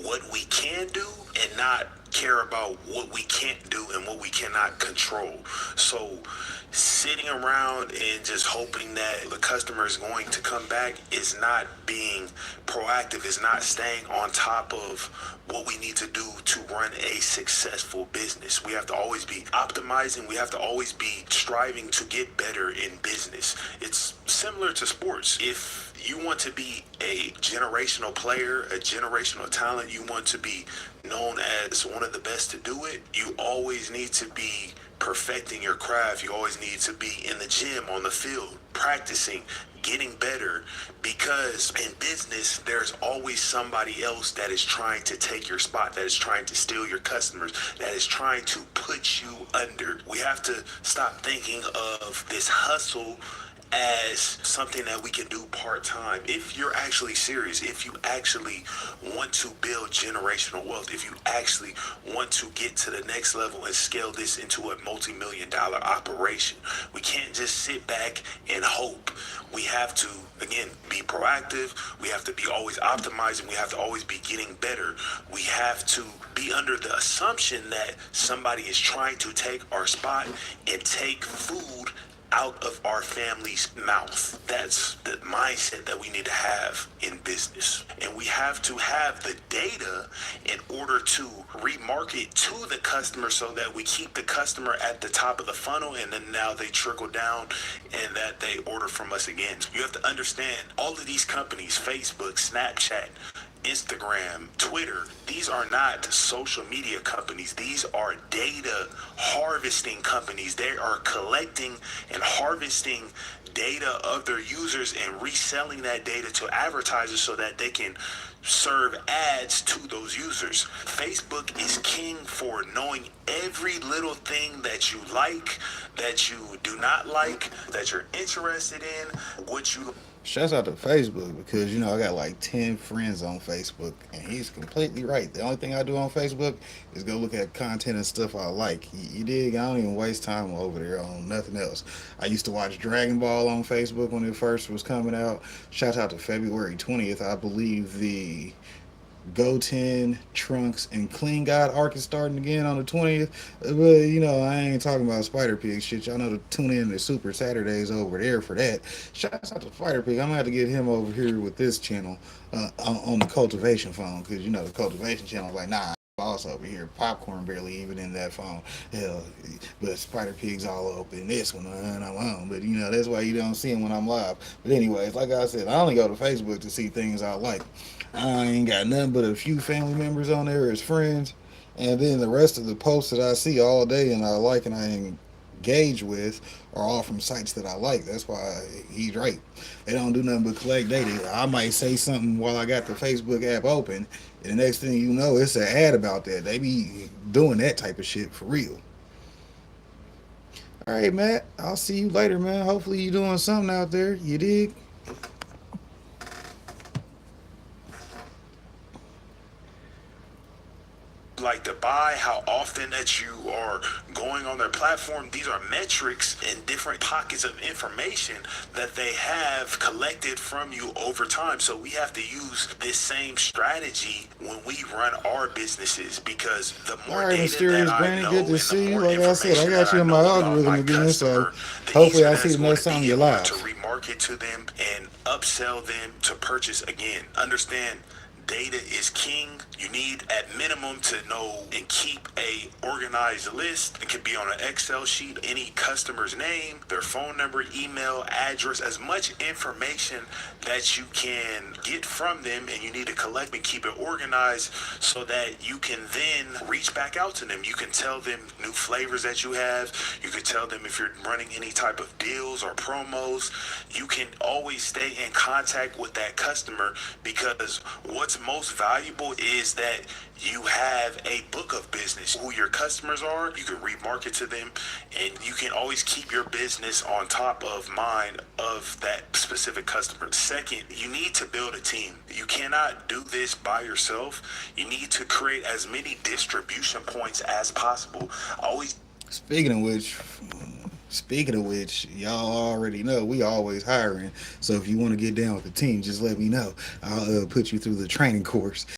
what we can do and not care about what we can't do and what we cannot control. So sitting around and just hoping that the customer is going to come back is not being proactive, is not staying on top of what we need to do to run a successful business. We have to always be optimizing. We have to always be striving to get better in business. It's similar to sports. If you want to be a generational player, a generational talent, you want to be known as one of the best to do it, you always need to be perfecting your craft. You always need to be in the gym, on the field, practicing, getting better, because in business, there's always somebody else that is trying to take your spot, that is trying to steal your customers, that is trying to put you under. We have to stop thinking of this hustle as something that we can do part-time. If you're actually serious, if you actually want to build generational wealth, if you actually want to get to the next level and scale this into a multi-million-dollar operation, we can't just sit back and hope. We have to, again, be proactive. We have to be always optimizing. We have to always be getting better. We have to be under the assumption that somebody is trying to take our spot and take food out of our family's mouth. That's the mindset that we need to have in business. And we have to have the data in order to remarket to the customer so that we keep the customer at the top of the funnel, and then now they trickle down and that they order from us again. You have to understand all of these companies, Facebook, Snapchat, Instagram, Twitter, these are not social media companies. These are data harvesting companies. They are collecting and harvesting data of their users and reselling that data to advertisers so that they can serve ads to those users. Facebook is king for knowing every little thing that you like, that you do not like, that you're interested in, what you... Shouts out to Facebook because I got like 10 friends on Facebook, and he's completely right. The only thing I do on Facebook is go look at content and stuff I like. You dig? I don't even waste time over there on nothing else. I used to watch Dragon Ball on Facebook when it first was coming out. Shout out to February 20th, I believe the Goten, Trunks, and Clean God arc is starting again on the 20th. But, I ain't talking about Spider Pig shit. Y'all know to tune in to Super Saturdays over there for that. Shouts out to Spider Pig. I'm going to have to get him over here with this channel on the cultivation phone, because, the cultivation channel is like, nah, boss over here. Popcorn barely even in that phone. Hell, but Spider Pig's all up in this one, and I'm on. But that's why you don't see him when I'm live. But anyways, like I said, I only go to Facebook to see things I like. I ain't got nothing but a few family members on there as friends, and then the rest of the posts that I see all day and I like and I engage with are all from sites that I like. That's why he's right. They don't do nothing but collect data. I might say something while I got the Facebook app open, and the next thing you know, it's an ad about that. They be doing that type of shit for real. All right, Matt. I'll see you later, man. Hopefully you doing something out there. You dig? like to buy, how often that you are going on their platform. These are metrics and different pockets of information that they have collected from you over time. So we have to use this same strategy when we run our businesses, because the All more right, data that mysterious I Granny, know good and to the see you. more Like I said, I information that got you I in know my about algorithm my again, so customer, the hopefully easier I see that's the going next to time be you're in order to live. remarket to them and upsell them to purchase again. Understand, data is king. You need at minimum to know and keep a organized list. It could be on an Excel sheet, any customer's name, their phone number, email, address, as much information that you can get from them, and you need to collect and keep it organized so that you can then reach back out to them. You can tell them new flavors that you have. You can tell them if you're running any type of deals or promos. You can always stay in contact with that customer, because what's most valuable is that you have a book of business, who your customers are. You can remarket to them, and you can always keep your business on top of mind of that specific customer. Second, you need to build a team. You cannot do this by yourself. You need to create as many distribution points as possible. Always. Speaking of which, Speaking of which, y'all already know we always hiring. So if you want to get down with the team, just let me know. I'll put you through the training course.